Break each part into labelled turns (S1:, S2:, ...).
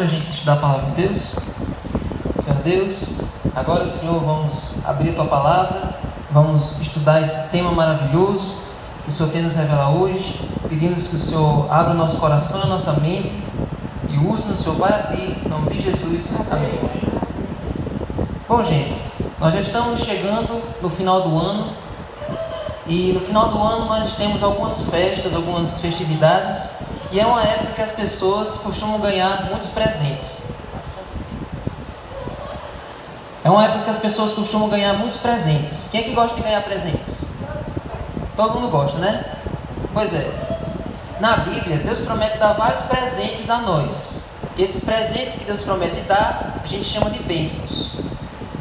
S1: para a gente estudar a palavra de Deus? Senhor Deus, agora, Senhor, vamos abrir a Tua palavra, vamos estudar esse tema maravilhoso que o Senhor quer nos revelar hoje. Pedimos que o Senhor abra o nosso coração, a nossa mente e use-nos, Senhor, para Ti, em nome de Jesus. Amém. Bom, gente, nós já estamos chegando no final do ano e no final do ano nós temos algumas festas, algumas festividades e é uma época que as pessoas costumam ganhar muitos presentes. É uma época que as pessoas costumam ganhar muitos presentes. Quem é que gosta de ganhar presentes? Todo mundo gosta, né? Pois é. Na Bíblia, Deus promete dar vários presentes a nós. Esses presentes que Deus promete dar, a gente chama de bênçãos.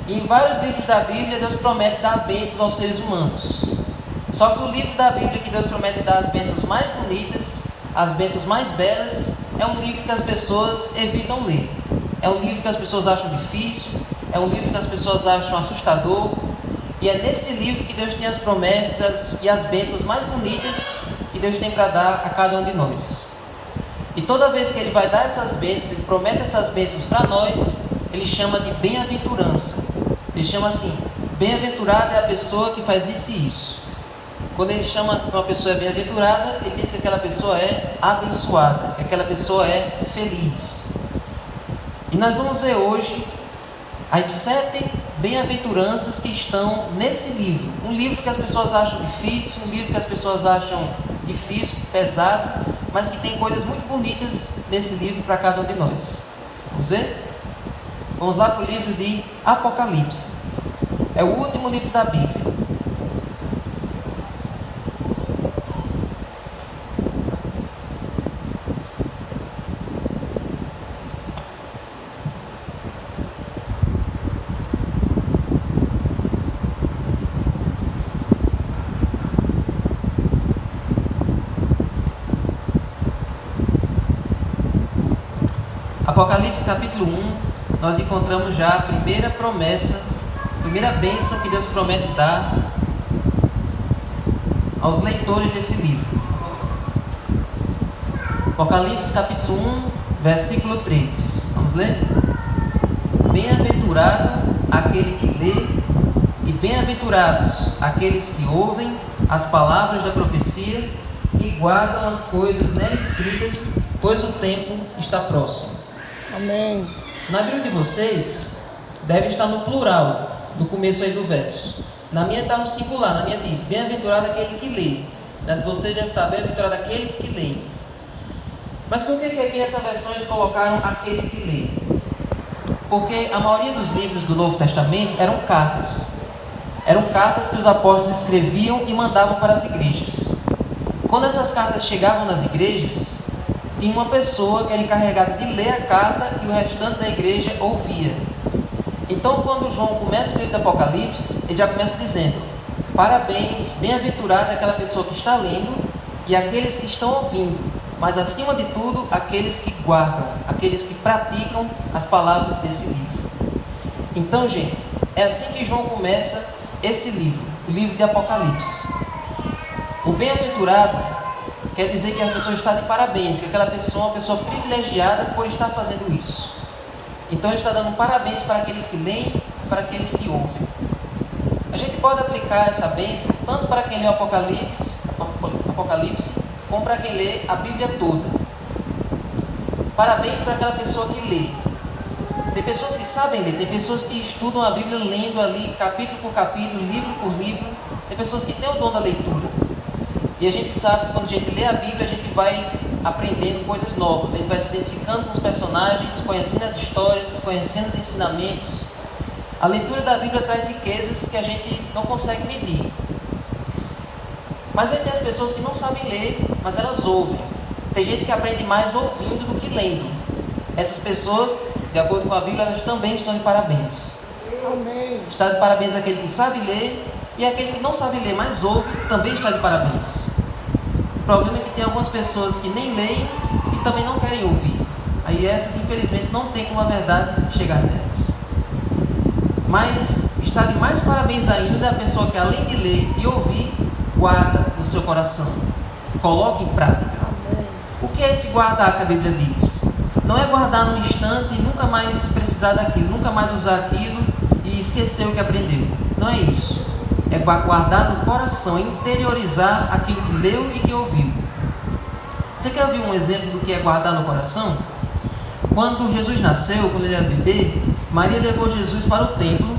S1: E em vários livros da Bíblia, Deus promete dar bênçãos aos seres humanos. Só que o livro da Bíblia que Deus promete dar as bênçãos mais bonitas, as bênçãos mais belas, é um livro que as pessoas evitam ler. É um livro que as pessoas acham difícil, é um livro que as pessoas acham assustador. E é nesse livro que Deus tem as promessas e as bênçãos mais bonitas que Deus tem para dar a cada um de nós. E toda vez que Ele vai dar essas bênçãos, Ele promete essas bênçãos para nós, Ele chama de bem-aventurança. Ele chama assim: bem-aventurada é a pessoa que faz isso e isso. Quando Ele chama que uma pessoa é bem-aventurada, Ele diz que aquela pessoa é abençoada, que aquela pessoa é feliz. E nós vamos ver hoje as 7 bem-aventuranças que estão nesse livro. Um livro que as pessoas acham difícil, um livro que as pessoas acham difícil, pesado, mas que tem coisas muito bonitas nesse livro para cada um de nós. Vamos ver? Vamos lá para o livro de Apocalipse. É o último livro da Bíblia. Apocalipse capítulo 1, nós encontramos já a primeira promessa, a primeira bênção que Deus promete dar aos leitores desse livro. Apocalipse capítulo 1, versículo 3. Vamos ler? Bem-aventurado aquele que lê, e bem-aventurados aqueles que ouvem as palavras da profecia e guardam as coisas nela escritas, pois o tempo está próximo.
S2: Amém.
S1: Na Bíblia de vocês, deve estar no plural, no começo aí do verso. Na minha está no singular, na minha diz: bem-aventurado aquele que lê. Na de vocês deve estar: bem-aventurado aqueles que leem. Mas por que aqui nessa versão eles colocaram aquele que lê? Porque a maioria dos livros do Novo Testamento eram cartas. Eram cartas que os apóstolos escreviam e mandavam para as igrejas. Quando essas cartas chegavam nas igrejas, tinha uma pessoa que era encarregada de ler a carta e o restante da igreja ouvia. Então, quando João começa o livro do Apocalipse, ele já começa dizendo: parabéns, bem-aventurada aquela pessoa que está lendo e aqueles que estão ouvindo, mas acima de tudo, aqueles que guardam, aqueles que praticam as palavras desse livro. Então, gente, é assim que João começa esse livro, o livro de Apocalipse. O bem-aventurado quer dizer que a pessoa está de parabéns, que aquela pessoa é uma pessoa privilegiada por estar fazendo isso. Então ele está dando parabéns para aqueles que leem e para aqueles que ouvem. A gente pode aplicar essa bênção tanto para quem lê o Apocalipse, como para quem lê a Bíblia toda. Parabéns para aquela pessoa que lê. Tem pessoas que sabem ler, tem pessoas que estudam a Bíblia lendo ali capítulo por capítulo, livro por livro. Tem pessoas que têm o dom da leitura. E a gente sabe que quando a gente lê a Bíblia, a gente vai aprendendo coisas novas. A gente vai se identificando com os personagens, conhecendo as histórias, conhecendo os ensinamentos. A leitura da Bíblia traz riquezas que a gente não consegue medir. Mas aí tem as pessoas que não sabem ler, mas elas ouvem. Tem gente que aprende mais ouvindo do que lendo. Essas pessoas, de acordo com a Bíblia, elas também estão de parabéns.
S2: Amém.
S1: Está de parabéns aquele que sabe ler, e aquele que não sabe ler, mas ouve, também está de parabéns. O problema é que tem algumas pessoas que nem leem e também não querem ouvir. Aí essas, infelizmente, não tem como a verdade chegar nelas. Mas está de mais parabéns ainda a pessoa que, além de ler e ouvir, guarda no seu coração. Coloca em prática. O que é esse guardar que a Bíblia diz? Não é guardar num instante e nunca mais precisar daquilo, nunca mais usar aquilo e esquecer o que aprendeu. Não é isso. É guardar no coração, é interiorizar aquilo que leu e que ouviu. Você quer ouvir um exemplo do que é guardar no coração? Quando Jesus nasceu, quando ele era bebê, Maria levou Jesus para o templo.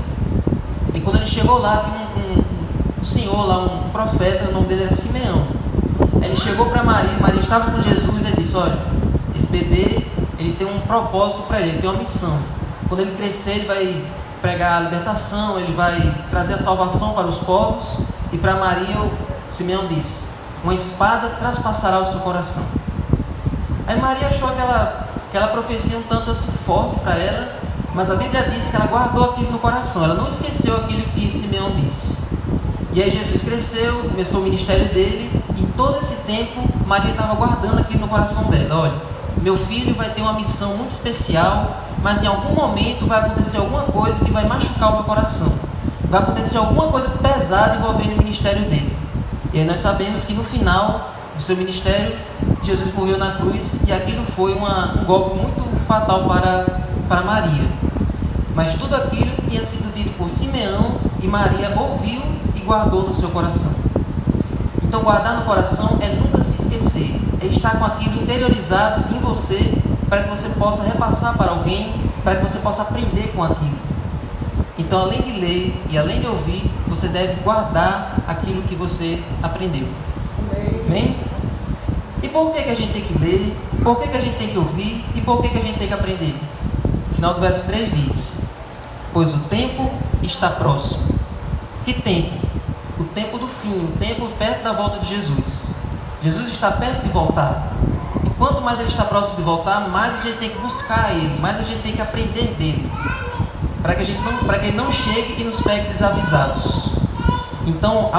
S1: E quando ele chegou lá, tinha um senhor lá, um profeta, o nome dele era Simeão. Ele chegou para Maria, Maria estava com Jesus, e ele disse: olha, esse bebê, ele tem um propósito para ele tem uma missão. Quando ele crescer, ele vai pregar a libertação, ele vai trazer a salvação para os povos. E para Maria, Simeão disse: uma espada traspassará o seu coração. Aí Maria achou aquela profecia um tanto assim forte para ela, mas a Bíblia diz que ela guardou aquilo no coração, ela não esqueceu aquilo que Simeão disse. E aí Jesus cresceu, começou o ministério dele, e todo esse tempo Maria estava guardando aquilo no coração dela. Olha, meu filho vai ter uma missão muito especial, mas em algum momento vai acontecer alguma coisa que vai machucar o meu coração, vai acontecer alguma coisa pesada envolvendo o ministério dele. E aí nós sabemos que no final do seu ministério, Jesus morreu na cruz, e aquilo foi um golpe muito fatal para Maria. Mas tudo aquilo tinha sido dito por Simeão, e Maria ouviu e guardou no seu coração. Então guardar no coração é nunca se esquecer, é estar com aquilo interiorizado em você, para que você possa repassar para alguém, para que você possa aprender com aquilo. Então, além de ler e além de ouvir, você deve guardar aquilo que você aprendeu. Amém? E por que a gente tem que ler? Por que a gente tem que ouvir? E por que a gente tem que aprender? No final do verso 3 diz: pois o tempo está próximo. Que tempo? O tempo do fim, o tempo perto da volta de Jesus. Jesus está perto de voltar. E quanto mais ele está próximo de voltar, mais a gente tem que buscar ele, mais a gente tem que aprender dele, para que ele não chegue e nos pegue desavisados. Então,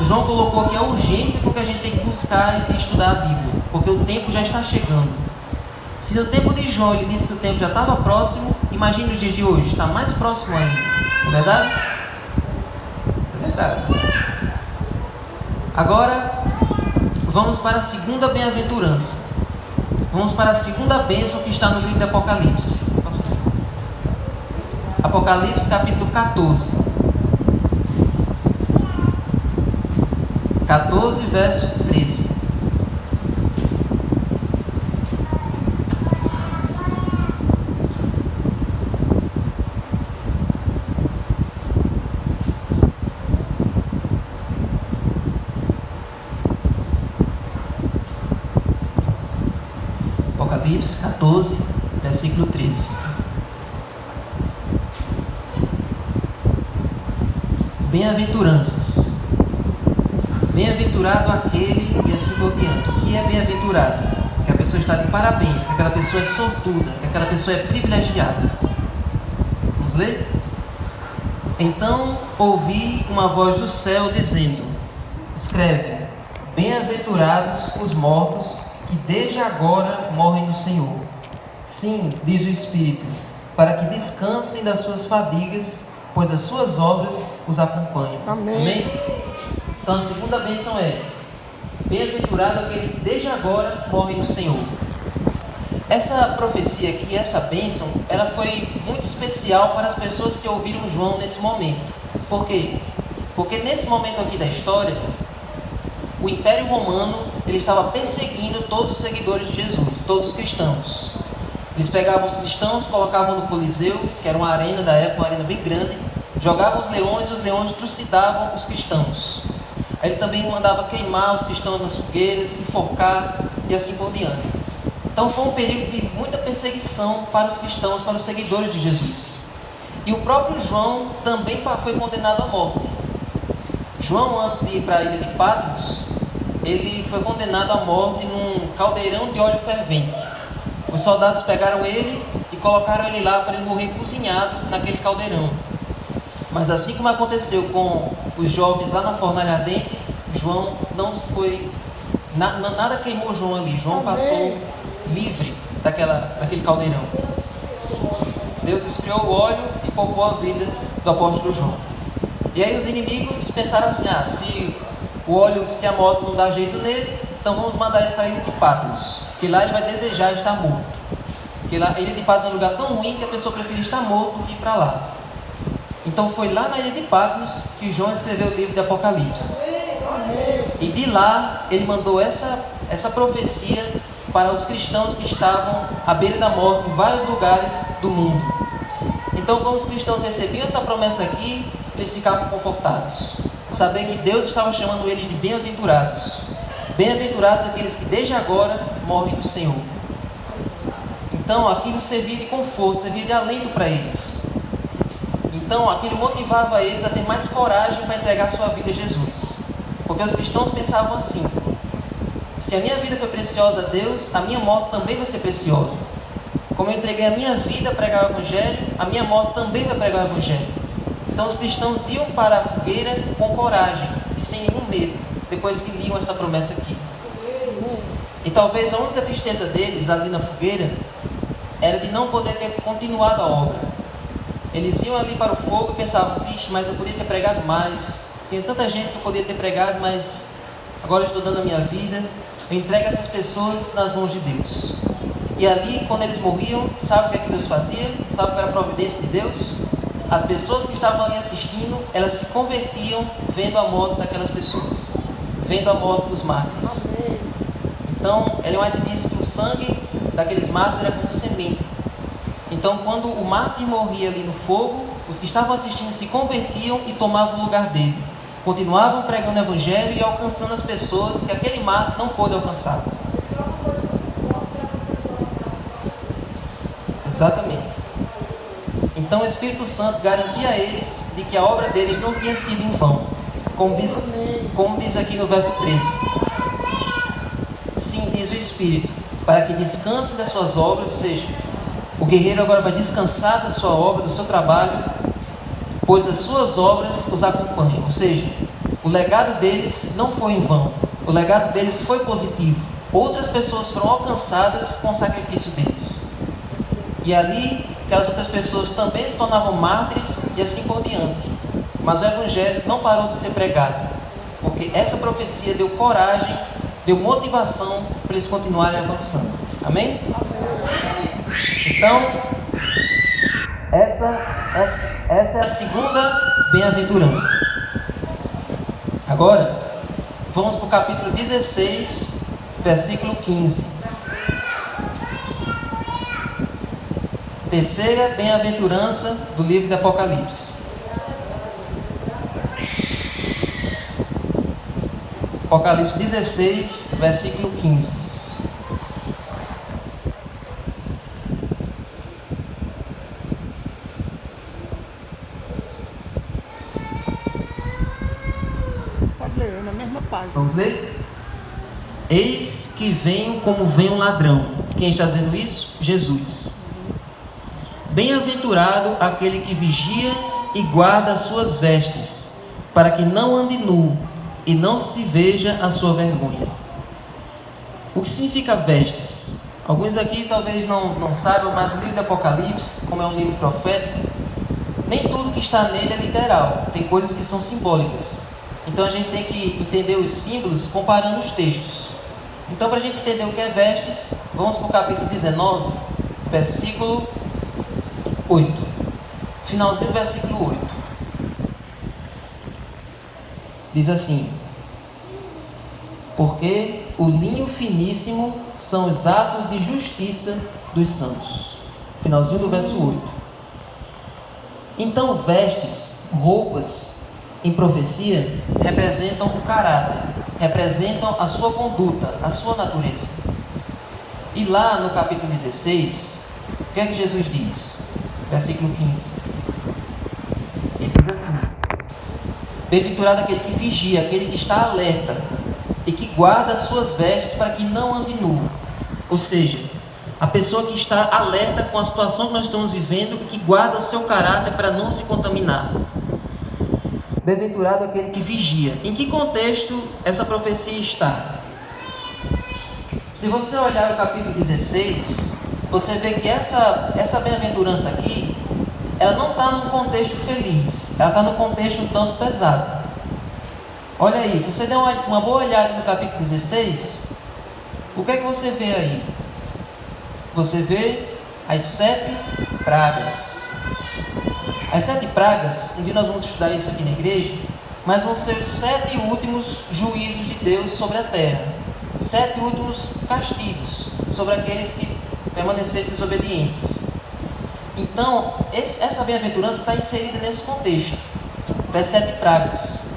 S1: João colocou aqui a urgência com que a gente tem que buscar e estudar a Bíblia, porque o tempo já está chegando. Se no tempo de João ele disse que o tempo já estava próximo, imagine os dias de hoje, está mais próximo ainda. Não é verdade? É verdade. Agora, vamos para a segunda bem-aventurança. Vamos para a segunda bênção que está no livro de Apocalipse. Apocalipse capítulo 14. 14, verso 13. Apocalipse 14, versículo 13. Bem-aventuranças. Bem-aventurado aquele, e assim por diante. O que é bem-aventurado? Que a pessoa está de parabéns, que aquela pessoa é sortuda, que aquela pessoa é privilegiada. Vamos ler? Então ouvi uma voz do céu dizendo: escreve, bem-aventurados os mortos que desde agora morrem no Senhor. Sim, diz o Espírito, para que descansem das suas fadigas, pois as suas obras os acompanham.
S2: Amém.
S1: Amém? Então a segunda bênção é: bem-aventurado aqueles que desde agora morrem no Senhor. Essa profecia aqui, essa bênção, ela foi muito especial para as pessoas que ouviram João nesse momento. Por quê? Porque nesse momento aqui da história, o Império Romano ele estava perseguindo todos os seguidores de Jesus, todos os cristãos. Eles pegavam os cristãos, colocavam no Coliseu, que era uma arena da época, uma arena bem grande, jogavam os leões e os leões trucidavam os cristãos. Ele também mandava queimar os cristãos nas fogueiras, enforcar e assim por diante. Então foi um período de muita perseguição para os cristãos, para os seguidores de Jesus. E o próprio João também foi condenado à morte. João, antes de ir para a ilha de Patmos, ele foi condenado à morte num caldeirão de óleo fervente. Os soldados pegaram ele e colocaram ele lá para ele morrer cozinhado naquele caldeirão. Mas assim como aconteceu com os jovens lá na fornalha ardente, João não foi... Nada queimou João ali. João passou livre daquele caldeirão. Deus esfriou o óleo e poupou a vida do apóstolo João. E aí os inimigos pensaram assim: se o óleo, se a morte não dá jeito nele, então vamos mandar ele para a ilha de Patmos, que lá ele vai desejar estar morto. Porque lá, a Ilha de Patmos é um lugar tão ruim que a pessoa preferia estar morto do que ir para lá. Então foi lá na Ilha de Patmos que João escreveu o livro de Apocalipse. E de lá ele mandou essa profecia para os cristãos que estavam à beira da morte em vários lugares do mundo. Então, quando os cristãos recebiam essa promessa aqui, eles ficavam confortados. Saber que Deus estava chamando eles de bem-aventurados. Bem-aventurados aqueles que desde agora morrem do Senhor. Então, aquilo servia de conforto, servia de alento para eles. Então, aquilo motivava eles a ter mais coragem para entregar sua vida a Jesus. Porque os cristãos pensavam assim: se a minha vida foi preciosa a Deus, a minha morte também vai ser preciosa. Como eu entreguei a minha vida a pregar o Evangelho, a minha morte também vai pregar o Evangelho. Então os cristãos iam para a fogueira com coragem e sem nenhum medo, depois que liam essa promessa aqui. E talvez a única tristeza deles ali na fogueira era de não poder ter continuado a obra. Eles iam ali para o fogo e pensavam: vixe, mas eu podia ter pregado mais. Tem tanta gente que eu poderia ter pregado, mas agora eu estou dando a minha vida. Eu entrego essas pessoas nas mãos de Deus. E ali, quando eles morriam, sabe o que é que Deus fazia? Sabe o que era a providência de Deus? As pessoas que estavam ali assistindo, elas se convertiam vendo a morte daquelas pessoas, vendo a morte dos mártires. Então, Ellen White disse que o sangue daqueles mártires era como semente. Então, quando o mártir morria ali no fogo, os que estavam assistindo se convertiam e tomavam o lugar dele. Continuavam pregando o Evangelho e alcançando as pessoas que aquele mártir não pôde alcançar. Exatamente. Então o Espírito Santo garantia a eles de que a obra deles não tinha sido em vão. Como diz aqui no verso 13. Sim, diz o Espírito, para que descansem das suas obras, ou seja, o guerreiro agora vai descansar da sua obra, do seu trabalho, pois as suas obras os acompanham. Ou seja, o legado deles não foi em vão. O legado deles foi positivo. Outras pessoas foram alcançadas com o sacrifício deles. E ali, aquelas outras pessoas também se tornavam mártires e assim por diante. Mas o Evangelho não parou de ser pregado, porque essa profecia deu coragem, deu motivação para eles continuarem avançando. Amém? Então, essa é a segunda bem-aventurança. Agora, vamos para o capítulo 16, versículo 15. Terceira bem-aventurança do livro de Apocalipse. Apocalipse 16, versículo 15.
S2: Pode ler, na mesma página.
S1: Vamos ler? Eis que venho como vem um ladrão. Quem está dizendo isso? Jesus. Bem-aventurado aquele que vigia e guarda as suas vestes, para que não ande nu e não se veja a sua vergonha. O que significa vestes? Alguns aqui talvez não saibam, mas o livro de Apocalipse, como é um livro profético, nem tudo que está nele é literal. Tem coisas que são simbólicas. Então a gente tem que entender os símbolos comparando os textos. Então, para a gente entender o que é vestes, vamos para o capítulo 19, versículo 8. Finalzinho do versículo 8. Diz assim: porque o linho finíssimo são os atos de justiça dos santos. Finalzinho do verso 8. Então, vestes, roupas, em profecia, representam o caráter, representam a sua conduta, a sua natureza. E lá no capítulo 16, o que é que Jesus diz? Versículo 15. Ele diz assim: bem-aventurado aquele que vigia, aquele que está alerta e que guarda as suas vestes para que não ande nu. Ou seja, a pessoa que está alerta com a situação que nós estamos vivendo e que guarda o seu caráter para não se contaminar. Bem-aventurado aquele que vigia. Em que contexto essa profecia está? Se você olhar o capítulo 16, você vê que essa bem-aventurança aqui, ela não está num contexto feliz, ela está num contexto um tanto pesado. Olha aí, se você der uma boa olhada no capítulo 16, o que é que você vê aí? Você vê as 7 pragas. As 7 pragas, um dia nós vamos estudar isso aqui na igreja, mas vão ser os 7 últimos juízos de Deus sobre a terra. 7 últimos castigos sobre aqueles que permanecerem desobedientes. Então, essa bem-aventurança está inserida nesse contexto das 7 pragas.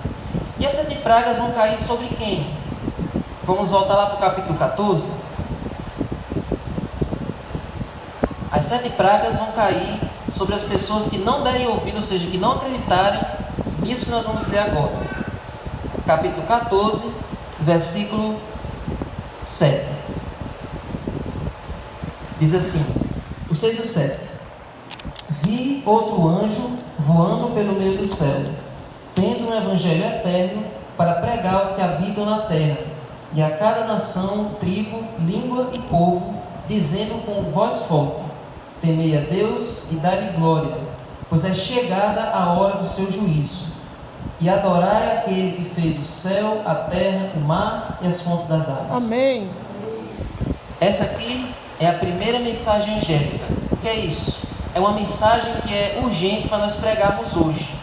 S1: E as 7 pragas vão cair sobre quem? Vamos voltar lá para o capítulo 14. As 7 pragas vão cair sobre as pessoas que não derem ouvido, ou seja, que não acreditarem nisso que nós vamos ler agora. Capítulo 14, versículo 7. Diz assim, o 6 e o 7. Vi outro anjo voando pelo meio do céu, tendo um evangelho eterno para pregar aos que habitam na terra, e a cada nação, tribo, língua e povo, dizendo com voz forte: temei a Deus e dai-lhe glória, pois é chegada a hora do seu juízo. E adorai aquele que fez o céu, a terra, o mar e as fontes das águas.
S2: Amém.
S1: Essa aqui é a primeira mensagem angélica. O que é isso? É uma mensagem que é urgente para nós pregarmos hoje.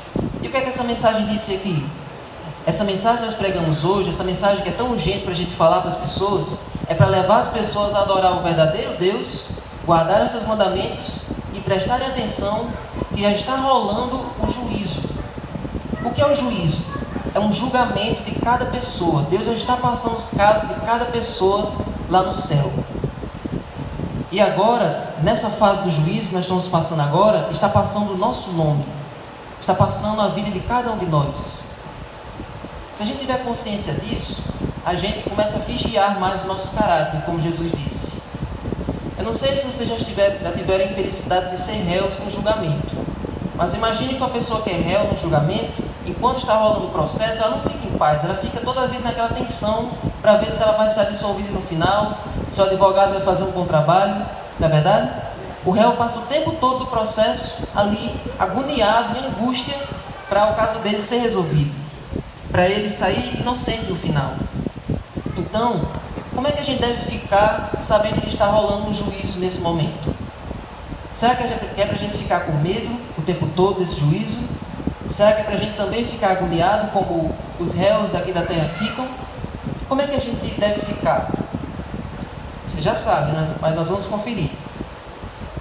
S1: E o que é que essa mensagem disse aqui? Essa mensagem que nós pregamos hoje, essa mensagem que é tão urgente para a gente falar para as pessoas, é para levar as pessoas a adorar o verdadeiro Deus, guardarem os seus mandamentos e prestarem atenção que já está rolando o juízo. O que é o juízo? É um julgamento de cada pessoa. Deus já está passando os casos de cada pessoa lá no céu. E agora, nessa fase do juízo que nós estamos passando agora, está passando o nosso nome. Está passando a vida de cada um de nós. Se a gente tiver consciência disso, a gente começa a vigiar mais o nosso caráter, como Jesus disse. Eu não sei se vocês já tiveram a infelicidade de ser réus no julgamento. Mas imagine que uma pessoa que é réu no julgamento, enquanto está rolando o processo, ela não fica em paz. Ela fica toda a vida naquela tensão para ver se ela vai ser absolvida no final, se o advogado vai fazer um bom trabalho. Não é verdade? O réu passa o tempo todo do processo ali, agoniado, em angústia, para o caso dele ser resolvido, para ele sair inocente no final. Então, como é que a gente deve ficar sabendo que está rolando um juízo nesse momento? Será que é para a gente ficar com medo o tempo todo desse juízo? Será que é para a gente também ficar agoniado como os réus daqui da terra ficam? Como é que a gente deve ficar? Você já sabe, né? Mas nós vamos conferir.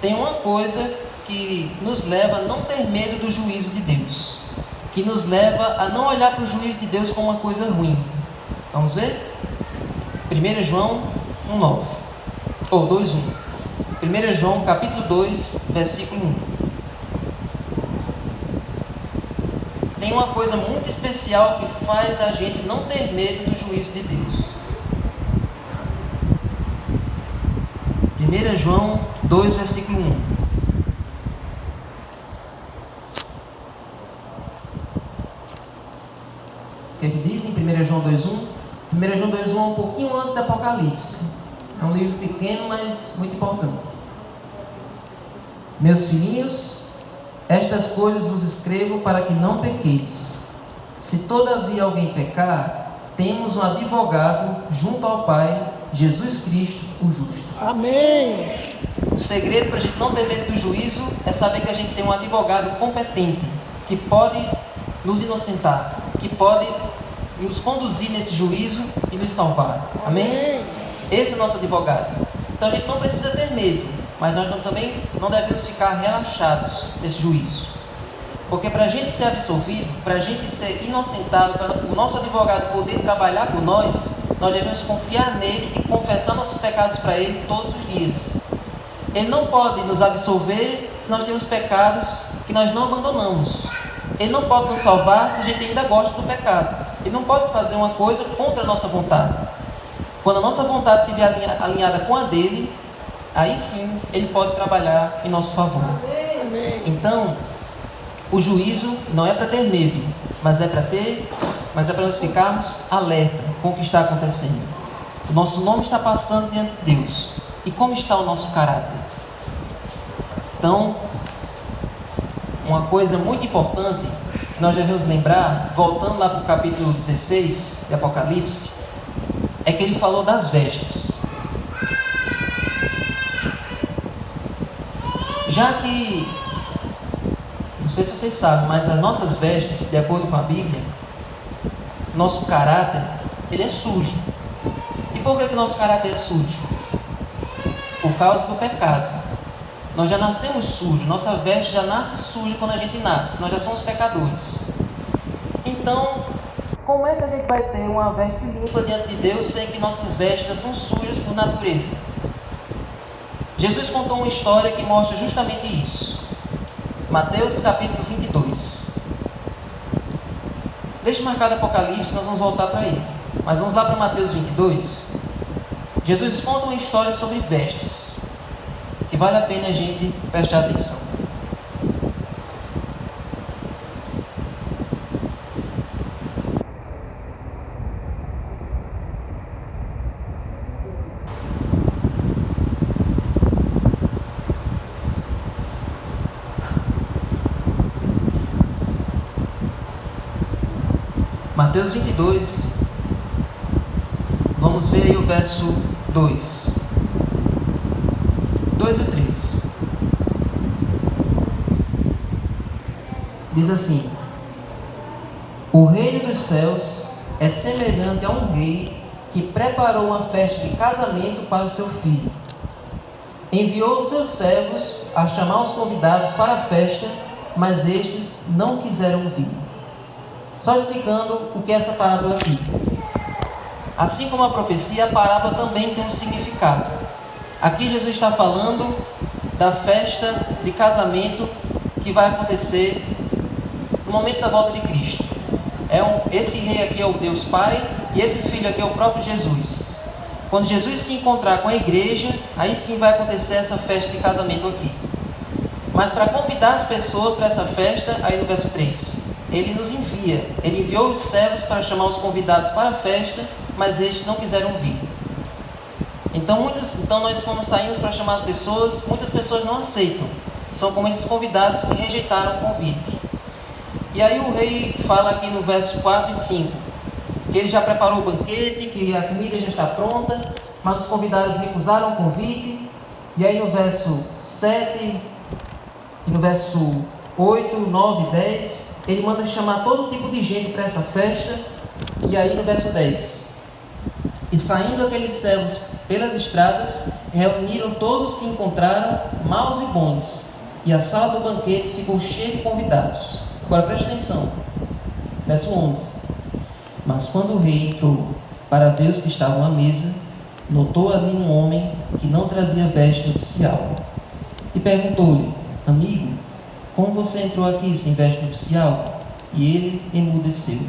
S1: Tem uma coisa que nos leva a não ter medo do juízo de Deus, que nos leva a não olhar para o juízo de Deus como uma coisa ruim. Vamos ver? 1 João 1,9 ou 2,1. 1 João capítulo 2, versículo 1. Tem uma coisa muito especial que faz a gente não ter medo do juízo de Deus. 1 João 2, versículo 1. O que diz em 1 João 2,1? 1 João 2,1 é um pouquinho antes do Apocalipse. É um livro pequeno, mas muito importante. Meus filhinhos, estas coisas vos escrevo para que não pequeis. Se todavia alguém pecar, temos um advogado junto ao Pai, Jesus Cristo, o justo.
S2: Amém.
S1: O segredo para a gente não ter medo do juízo é saber que a gente tem um advogado competente, que pode nos inocentar, que pode nos conduzir nesse juízo e nos salvar. Amém? Esse é o nosso advogado. Então a gente não precisa ter medo, mas nós também não devemos ficar relaxados nesse juízo. Porque para a gente ser absolvido, para a gente ser inocentado, para o nosso advogado poder trabalhar por nós, nós devemos confiar nele e confessar nossos pecados para ele todos os dias. Ele não pode nos absolver se nós temos pecados que nós não abandonamos. Ele não pode nos salvar se a gente ainda gosta do pecado. Ele não pode fazer uma coisa contra a nossa vontade. Quando a nossa vontade estiver alinhada com a dele, aí sim ele pode trabalhar em nosso favor. Então, o juízo não é para ter medo, mas é para nós ficarmos alerta com o que está acontecendo. O nosso nome está passando diante de Deus. E como está o nosso caráter? Então, uma coisa muito importante que nós devemos lembrar, voltando lá para o capítulo 16 de Apocalipse, é que ele falou das vestes. Já que, não sei se vocês sabem, mas as nossas vestes, de acordo com a Bíblia, nosso caráter, ele é sujo. E por que nosso caráter é sujo? Por causa do pecado. Nós já nascemos sujos, nossa veste já nasce suja quando a gente nasce, nós já somos pecadores. Então, como é que a gente vai ter uma veste limpa diante de Deus sem que nossas vestes já são sujas por natureza? Jesus contou uma história que mostra justamente isso. Mateus capítulo 22. Deixe marcado Apocalipse, nós vamos voltar para ele. Mas vamos lá para Mateus 22. Jesus conta uma história sobre vestes, que vale a pena a gente prestar atenção. Mateus 22, vamos ver aí o verso 2 e 3. Diz assim: o reino dos céus é semelhante a um rei que preparou uma festa de casamento para o seu filho. Enviou os seus servos a chamar os convidados para a festa, mas estes não quiseram vir. Só explicando o que é essa parábola aqui. Assim como a profecia, a parábola também tem um significado. Aqui Jesus está falando da festa de casamento que vai acontecer no momento da volta de Cristo. Esse rei aqui é o Deus Pai e esse filho aqui é o próprio Jesus. Quando Jesus se encontrar com a igreja, aí sim vai acontecer essa festa de casamento aqui. Mas para convidar as pessoas para essa festa, aí no verso 3, ele nos envia. Ele enviou os servos para chamar os convidados para a festa, mas estes não quiseram vir. Então nós, quando saímos para chamar as pessoas, muitas pessoas não aceitam. São como esses convidados que rejeitaram o convite. E aí o rei fala aqui no verso 4 e 5, que ele já preparou o banquete, que a comida já está pronta, mas os convidados recusaram o convite. E aí no verso 7 e no verso 8, 9 e 10, ele manda chamar todo tipo de gente para essa festa. E aí no verso 10, e saindo aqueles servos pelas estradas, reuniram todos os que encontraram, maus e bons, e a sala do banquete ficou cheia de convidados. Agora preste atenção, verso 11, mas quando o rei entrou para ver os que estavam à mesa, notou ali um homem que não trazia veste nupcial, e perguntou-lhe: amigo, como você entrou aqui sem veste nupcial? E ele emudeceu.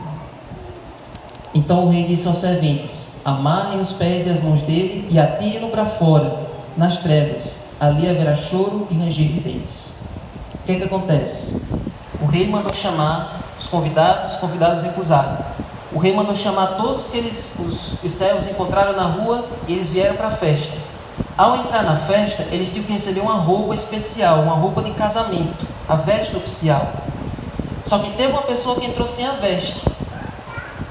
S1: Então o rei disse aos serventes: amarrem os pés e as mãos dele e atirem-no para fora, nas trevas. Ali haverá choro e ranger de dentes. O que é que acontece? O rei mandou chamar os convidados recusaram. O rei mandou chamar todos que os servos encontraram na rua e eles vieram para a festa. Ao entrar na festa, eles tinham que receber uma roupa especial, uma roupa de casamento, a veste nupcial. Só que teve uma pessoa que entrou sem a veste.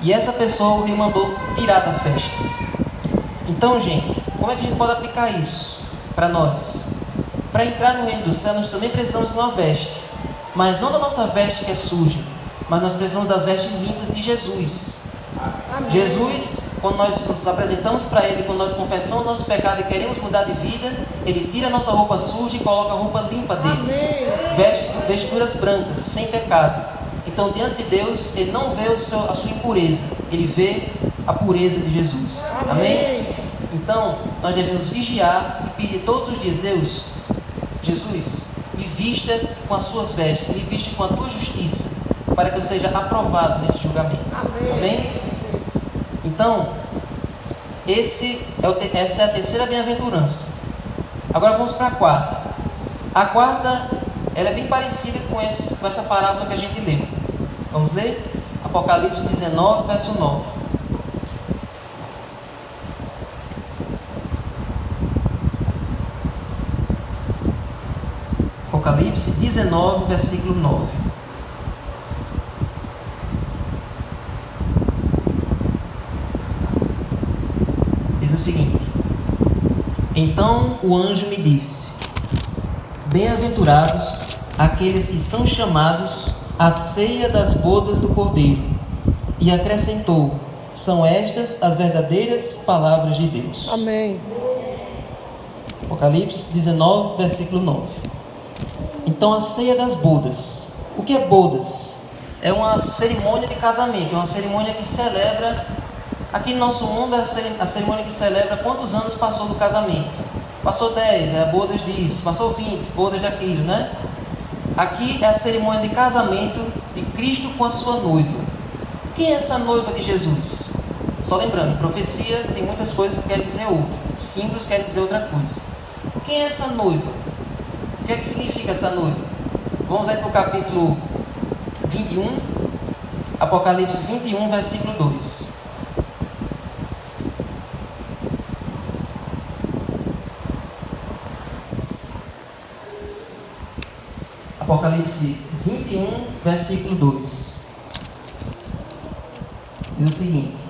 S1: E essa pessoa o rei mandou tirar da festa. Então, gente, como é que a gente pode aplicar isso para nós? Para entrar no reino do céu, nós também precisamos de uma veste. Mas não da nossa veste que é suja, mas nós precisamos das vestes limpas de Jesus. Amém. Jesus, quando nós nos apresentamos para Ele, quando nós confessamos nosso pecado e queremos mudar de vida, Ele tira a nossa roupa suja e coloca a roupa limpa dele. Vestiduras brancas, sem pecado. Então, diante de Deus, Ele não vê a sua impureza, Ele vê a pureza de Jesus. Amém? Então, nós devemos vigiar e pedir todos os dias: Deus, Jesus, me vista com as suas vestes, me viste com a tua justiça, para que eu seja aprovado nesse julgamento. Amém? Então, essa é a terceira bem-aventurança. Agora vamos para a quarta. A quarta, ela é bem parecida com essa parábola que a gente leu. Vamos ler? Apocalipse 19, verso 9. Apocalipse 19, versículo 9. Diz o seguinte: então o anjo me disse: Bem-aventurados aqueles que são chamados à ceia das bodas do Cordeiro. E acrescentou: são estas as verdadeiras palavras de Deus.
S2: Amém.
S1: Apocalipse 19, versículo 9. Então, a ceia das bodas. O que é bodas? É uma cerimônia de casamento, é uma cerimônia que celebra, aqui no nosso mundo, é a cerimônia que celebra quantos anos passou do casamento. Passou 10, é bodas disso, passou 20, bodas daquilo, né? Aqui é a cerimônia de casamento de Cristo com a sua noiva. Quem é essa noiva de Jesus? Só lembrando, profecia tem muitas coisas que querem dizer outra, símbolos querem dizer outra coisa. Quem é essa noiva? O que é que significa essa noiva? Vamos aí para o capítulo 21, Apocalipse 21, versículo 2. Apocalipse 21, versículo 2. Diz o seguinte: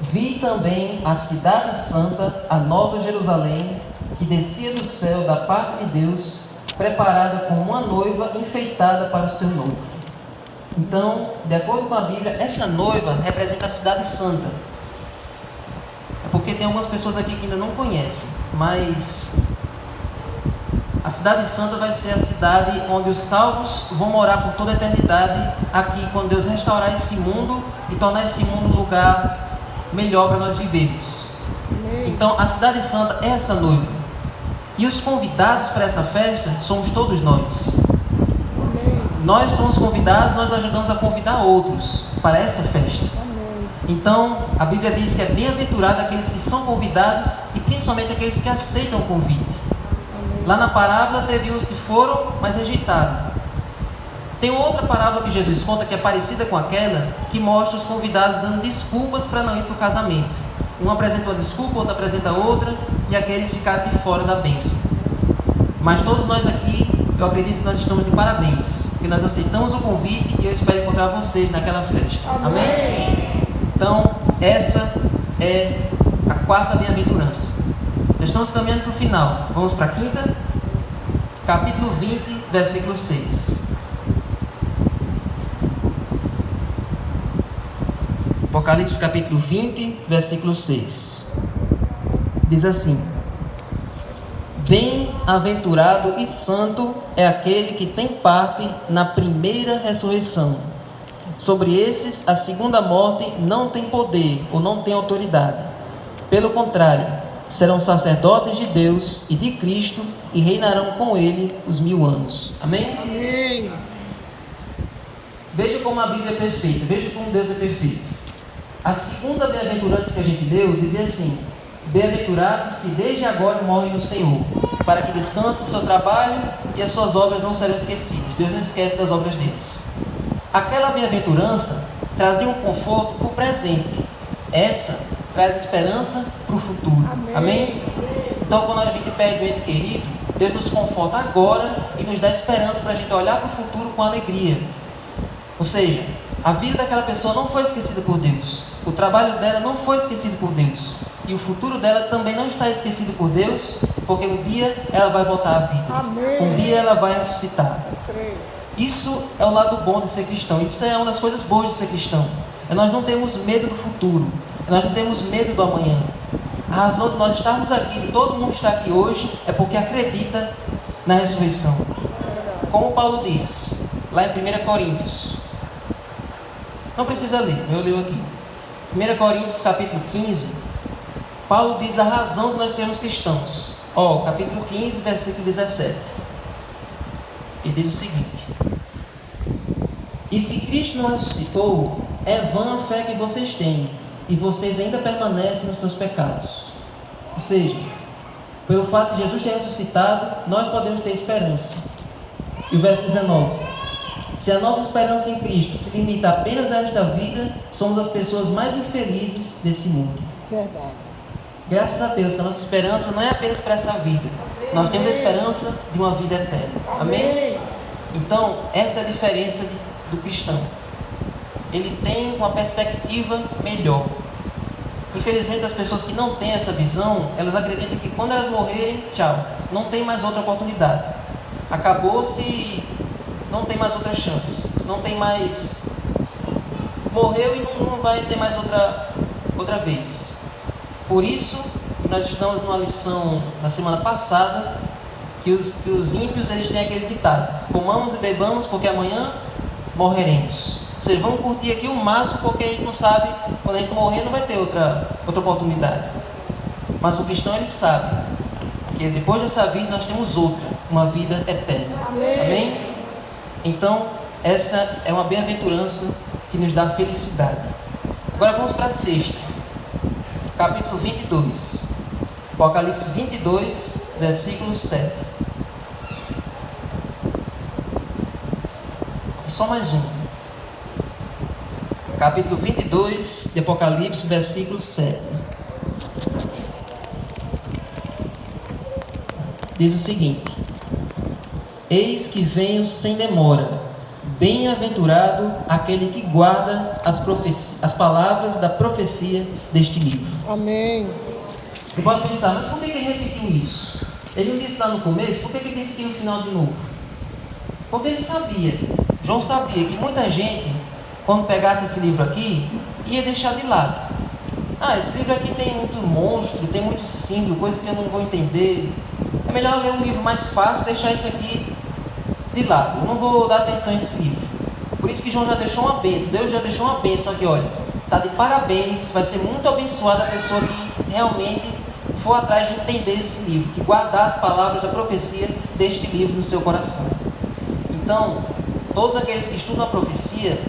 S1: vi também a cidade santa, a nova Jerusalém, que descia do céu da parte de Deus, preparada como uma noiva enfeitada para o seu noivo. Então, de acordo com a Bíblia, essa noiva representa a cidade santa. É porque tem algumas pessoas aqui que ainda não conhecem, mas a cidade santa vai ser a cidade onde os salvos vão morar por toda a eternidade, aqui, quando Deus restaurar esse mundo e tornar esse mundo um lugar melhor para nós vivermos. Então, a cidade santa é essa noiva. E os convidados para essa festa somos todos nós. Nós somos convidados, nós ajudamos a convidar outros para essa festa. Então, a Bíblia diz que é bem-aventurado aqueles que são convidados e principalmente aqueles que aceitam o convite. Lá na parábola teve uns que foram, mas rejeitaram. Tem outra parábola que Jesus conta que é parecida com aquela, que mostra os convidados dando desculpas para não ir para o casamento. Um apresenta uma desculpa, outro apresenta outra, e aqueles ficaram de fora da bênção. Mas todos nós aqui, eu acredito que nós estamos de parabéns, que nós aceitamos o convite e eu espero encontrar vocês naquela festa. Amém? Então, essa é a quarta bem-aventurança. Já estamos caminhando para o final. Vamos para a quinta? Capítulo 20, versículo 6. Apocalipse capítulo 20, versículo 6. Diz assim: bem-aventurado e santo é aquele que tem parte na primeira ressurreição. Sobre esses, a segunda morte não tem poder ou não tem autoridade. Pelo contrário, serão sacerdotes de Deus e de Cristo e reinarão com ele os 1000 anos. Amém?
S2: Amém.
S1: Veja como a Bíblia é perfeita, veja como Deus é perfeito. A segunda bem-aventurança que a gente leu dizia assim: bem-aventurados que desde agora morrem no Senhor, para que descansem do seu trabalho e as suas obras não serão esquecidas. Deus não esquece das obras deles. Aquela bem-aventurança trazia um conforto para o presente. Essa traz esperança para o futuro. Amém? Então, quando a gente perde um ente querido, Deus nos conforta agora e nos dá esperança para a gente olhar para o futuro com alegria. Ou seja, a vida daquela pessoa não foi esquecida por Deus, o trabalho dela não foi esquecido por Deus, e o futuro dela também não está esquecido por Deus, porque um dia ela vai voltar à vida.
S2: Amém.
S1: Um dia ela vai ressuscitar. Isso é o lado bom de ser cristão. Isso é uma das coisas boas de ser cristão. Nós não temos medo do futuro, nós não temos medo do amanhã. A razão de nós estarmos aqui, de todo mundo que está aqui hoje, é porque acredita na ressurreição. Como Paulo diz lá em 1 Coríntios, não precisa ler, eu leio aqui. 1 Coríntios capítulo 15, Paulo diz a razão de nós sermos cristãos. Capítulo 15, versículo 17. Ele diz o seguinte: e se Cristo não ressuscitou, é vã a fé que vocês têm, e vocês ainda permanecem nos seus pecados. Ou seja, pelo fato de Jesus ter ressuscitado, nós podemos ter esperança. E o verso 19: se a nossa esperança em Cristo se limita apenas a esta vida, somos as pessoas mais infelizes desse mundo.
S2: Verdade.
S1: Graças a Deus que a nossa esperança não é apenas para essa vida. Nós temos a esperança de uma vida eterna. Amém? Então, essa é a diferença do cristão. Ele tem uma perspectiva melhor. Infelizmente, as pessoas que não têm essa visão, elas acreditam que quando elas morrerem, tchau, não tem mais outra oportunidade. Acabou-se, não tem mais outra chance. Não tem mais... Morreu e não vai ter mais outra vez. Por isso, nós estudamos numa lição na semana passada, que os ímpios eles têm aquele ditado: comamos e bebamos porque amanhã morreremos. Ou seja, vamos curtir aqui o máximo porque a gente não sabe, quando a gente morrer não vai ter outra oportunidade. Mas o cristão ele sabe que depois dessa vida nós temos outra, uma vida eterna. Amém? Então, essa é uma bem-aventurança que nos dá felicidade. Agora vamos para a sexta, capítulo 22, Apocalipse 22, versículo 7. Só mais um. Capítulo 22 de Apocalipse, versículo 7. Diz o seguinte: eis que venho sem demora, bem-aventurado aquele que guarda as palavras da profecia deste livro.
S2: Amém.
S1: Você pode pensar, mas por que ele repetiu isso? Ele não disse lá no começo, por que ele disse aqui no final de novo? Porque ele sabia, João sabia que muita gente, quando pegasse esse livro aqui, ia deixar de lado. Esse livro aqui tem muito monstro, tem muito símbolo, coisa que eu não vou entender. É melhor ler um livro mais fácil e deixar esse aqui de lado. Eu não vou dar atenção a esse livro. Por isso que João já deixou uma bênção. Deus já deixou uma bênção aqui, olha. Está de parabéns, vai ser muito abençoada a pessoa que realmente for atrás de entender esse livro, que guardar as palavras da profecia deste livro no seu coração. Então, todos aqueles que estudam a profecia,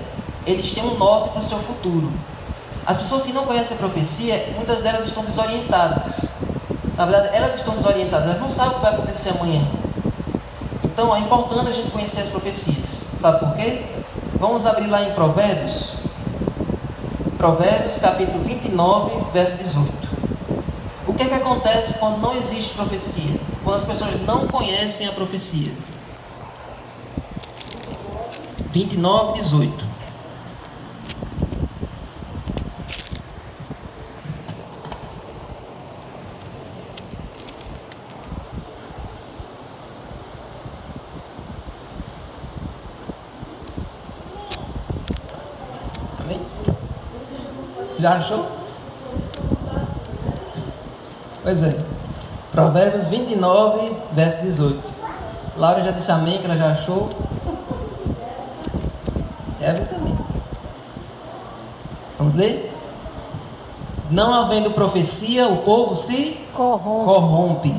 S1: eles têm um norte para o seu futuro. As pessoas que não conhecem a profecia, muitas delas estão desorientadas. Na verdade, elas estão desorientadas, elas não sabem o que vai acontecer amanhã. Então, é importante a gente conhecer as profecias. Sabe por quê? Vamos abrir lá em Provérbios. Provérbios, capítulo 29, verso 18. O que é que acontece quando não existe profecia? Quando as pessoas não conhecem a profecia. 29, 18. Amém? Já achou? Pois é. Provérbios 29, verso 18. Laura já disse amém, que ela já achou. Evelyn também. Vamos ler? Não havendo profecia, o povo se corrompe.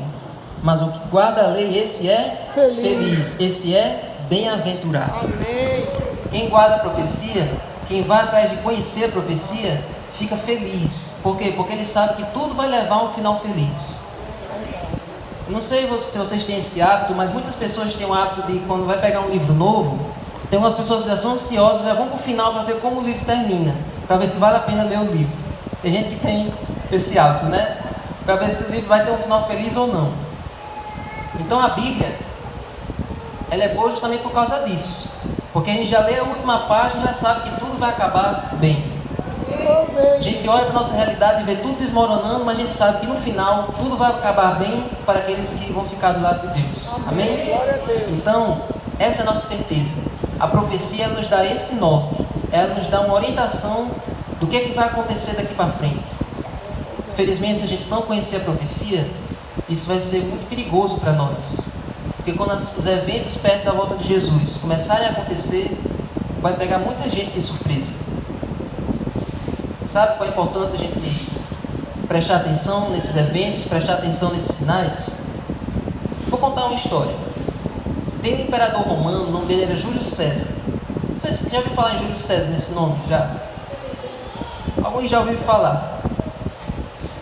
S1: Mas o que guarda a lei, esse é feliz. Esse é bem-aventurado.
S2: Amém.
S1: Quem guarda a profecia, quem vai atrás de conhecer a profecia, fica feliz. Por quê? Porque ele sabe que tudo vai levar a um final feliz. Não sei se vocês têm esse hábito, mas muitas pessoas têm o hábito de, quando vai pegar um livro novo, tem algumas pessoas que já são ansiosas, já vão para o final para ver como o livro termina, para ver se vale a pena ler o livro. Tem gente que tem esse hábito, né? Para ver se o livro vai ter um final feliz ou não. Então a Bíblia, ela é boa justamente por causa disso. Porque a gente já lê a última página e já sabe que tudo vai acabar bem. A gente olha para a nossa realidade e vê tudo desmoronando, mas a gente sabe que no final tudo vai acabar bem para aqueles que vão ficar do lado de Deus. Amém? Então, essa é a nossa certeza. A profecia nos dá esse norte. Ela nos dá uma orientação do que vai acontecer daqui para frente. Felizmente, se a gente não conhecer a profecia, isso vai ser muito perigoso para nós. Porque quando os eventos perto da volta de Jesus começarem a acontecer, vai pegar muita gente de surpresa. Sabe qual a importância da gente prestar atenção nesses eventos, prestar atenção nesses sinais? Vou contar uma história. Tem um imperador romano, o nome dele era Júlio César. Não sei se você já ouviu falar em Júlio César, nesse nome já? Alguns já ouviram falar.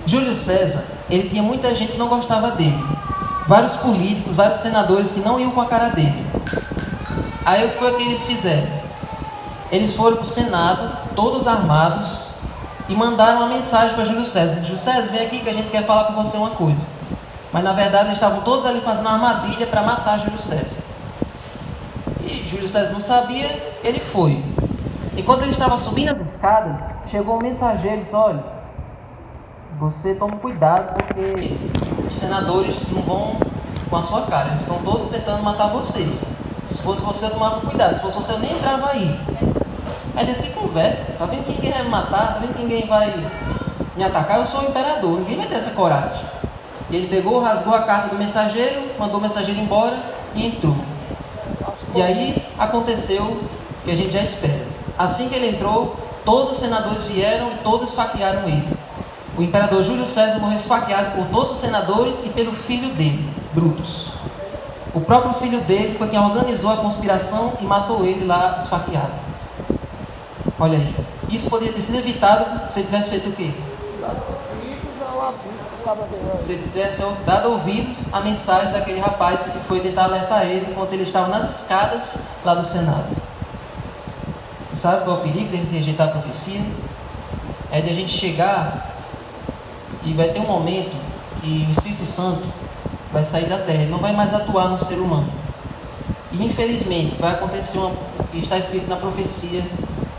S1: Júlio César, ele tinha muita gente que não gostava dele. Vários políticos, vários senadores que não iam com a cara dele. Aí o que foi que eles fizeram? Eles foram para o Senado, todos armados, e mandaram uma mensagem para Júlio César. Júlio César, vem aqui que a gente quer falar com você uma coisa. Mas na verdade eles estavam todos ali fazendo uma armadilha para matar Júlio César. E Júlio César não sabia, ele foi. Enquanto ele estava subindo as escadas, chegou um mensageiro e disse: olha, você toma cuidado porque os senadores não vão com a sua cara. Eles estão todos tentando matar você. Se fosse você, eu tomava cuidado. Se fosse você, eu nem entrava aí. Aí disse, que conversa. Tá vendo que ninguém vai me matar? Tá vendo que ninguém vai me atacar? Eu sou o imperador. Ninguém vai ter essa coragem. E ele pegou, rasgou a carta do mensageiro, mandou o mensageiro embora e entrou. E aí aconteceu o que a gente já espera. Assim que ele entrou, todos os senadores vieram e todos esfaquearam ele. O imperador Júlio César morreu esfaqueado por todos os senadores e pelo filho dele, Brutus. O próprio filho dele foi quem organizou a conspiração e matou ele lá esfaqueado. Olha aí. Isso poderia ter sido evitado se ele tivesse feito o quê? Se ele tivesse dado ouvidos à mensagem daquele rapaz que foi tentar alertar ele enquanto ele estava nas escadas lá do Senado. Você sabe qual é o perigo de a gente rejeitar a profecia? É de a gente chegar e vai ter um momento que o Espírito Santo vai sair da terra, ele não vai mais atuar no ser humano. E infelizmente vai acontecer o que está escrito na profecia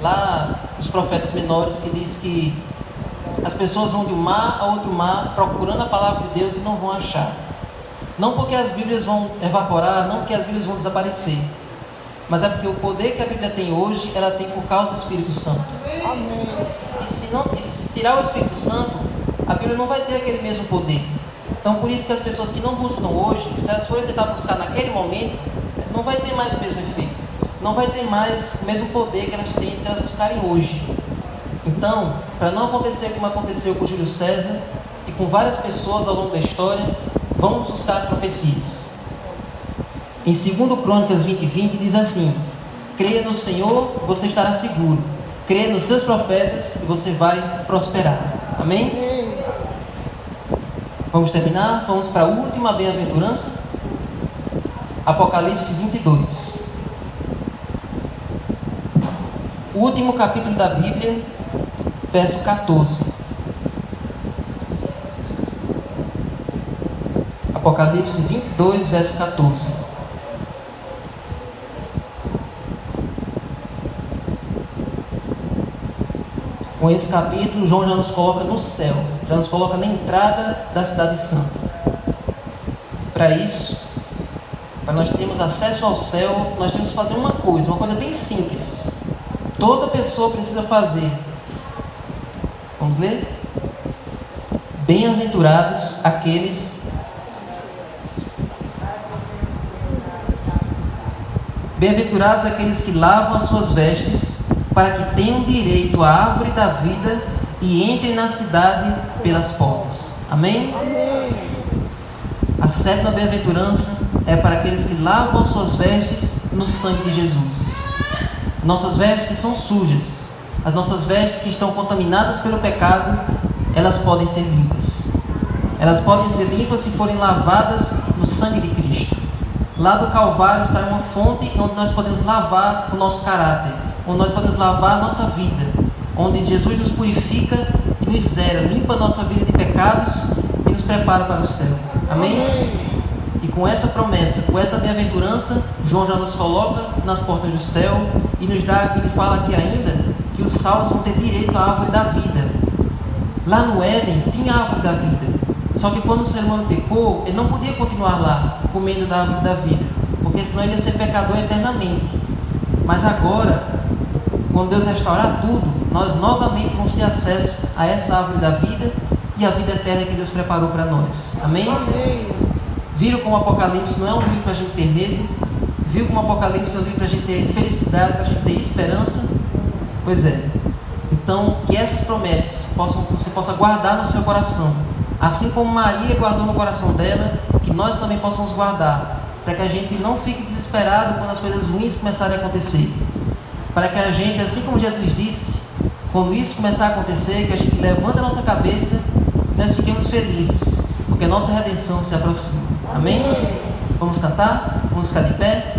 S1: lá dos profetas menores, que diz que as pessoas vão de um mar a outro mar procurando a palavra de Deus e não vão achar. Não porque as Bíblias vão evaporar, não porque as Bíblias vão desaparecer, mas é porque o poder que a Bíblia tem hoje, ela tem por causa do Espírito Santo.
S2: Amém.
S1: E se tirar o Espírito Santo, a Bíblia não vai ter aquele mesmo poder. Então por isso que as pessoas que não buscam hoje, se elas forem tentar buscar naquele momento, não vai ter mais o mesmo efeito. Não vai ter mais o mesmo poder que elas têm se elas buscarem hoje. Então, para não acontecer como aconteceu com Júlio César e com várias pessoas ao longo da história, vamos buscar as profecias. Em 2 Crônicas 20:20 diz assim: creia no Senhor, você estará seguro. Creia nos seus profetas e você vai prosperar. Amém? Vamos terminar? Vamos para a última bem-aventurança. Apocalipse 22. O último capítulo da Bíblia, verso 14. Apocalipse 22, verso 14. Com esse capítulo, João já nos coloca no céu, já nos coloca na entrada da cidade santa. Para isso, para nós termos acesso ao céu, nós temos que fazer uma coisa bem simples. Toda pessoa precisa fazer. Vamos ler? Bem-aventurados aqueles que lavam as suas vestes, para que tenham direito à árvore da vida e entrem na cidade pelas portas. Amém?
S2: Amém.
S1: A sétima bem-aventurança é para aqueles que lavam as suas vestes no sangue de Jesus. Nossas vestes que são sujas, as nossas vestes que estão contaminadas pelo pecado, elas podem ser limpas. Elas podem ser limpas se forem lavadas no sangue de Cristo. Lá do Calvário sai uma fonte onde nós podemos lavar o nosso caráter, onde nós podemos lavar a nossa vida, onde Jesus nos purifica e nos zera, limpa a nossa vida de pecados e nos prepara para o céu. Amém? E com essa promessa, com essa bem-aventurança, João já nos coloca nas portas do céu e nos dá, ele fala aqui ainda que os salvos vão ter direito à árvore da vida. Lá no Éden tinha a árvore da vida, só que quando o ser humano pecou, ele não podia continuar lá comendo da árvore da vida, porque senão ele ia ser pecador eternamente. Mas agora, quando Deus restaurar tudo, nós novamente vamos ter acesso a essa árvore da vida e a vida eterna que Deus preparou para nós. Amém?
S2: Amém.
S1: Viram como o Apocalipse não é um livro para a gente ter medo? Viu como o Apocalipse é um livro para a gente ter felicidade, para a gente ter esperança? Pois é. Então, que essas promessas você possa guardar no seu coração. Assim como Maria guardou no coração dela, que nós também possamos guardar, para que a gente não fique desesperado quando as coisas ruins começarem a acontecer. Para que a gente, assim como Jesus disse, quando isso começar a acontecer, que a gente levante a nossa cabeça e nós fiquemos felizes, porque a nossa redenção se aproxima. Amém? Vamos cantar? Vamos ficar de pé?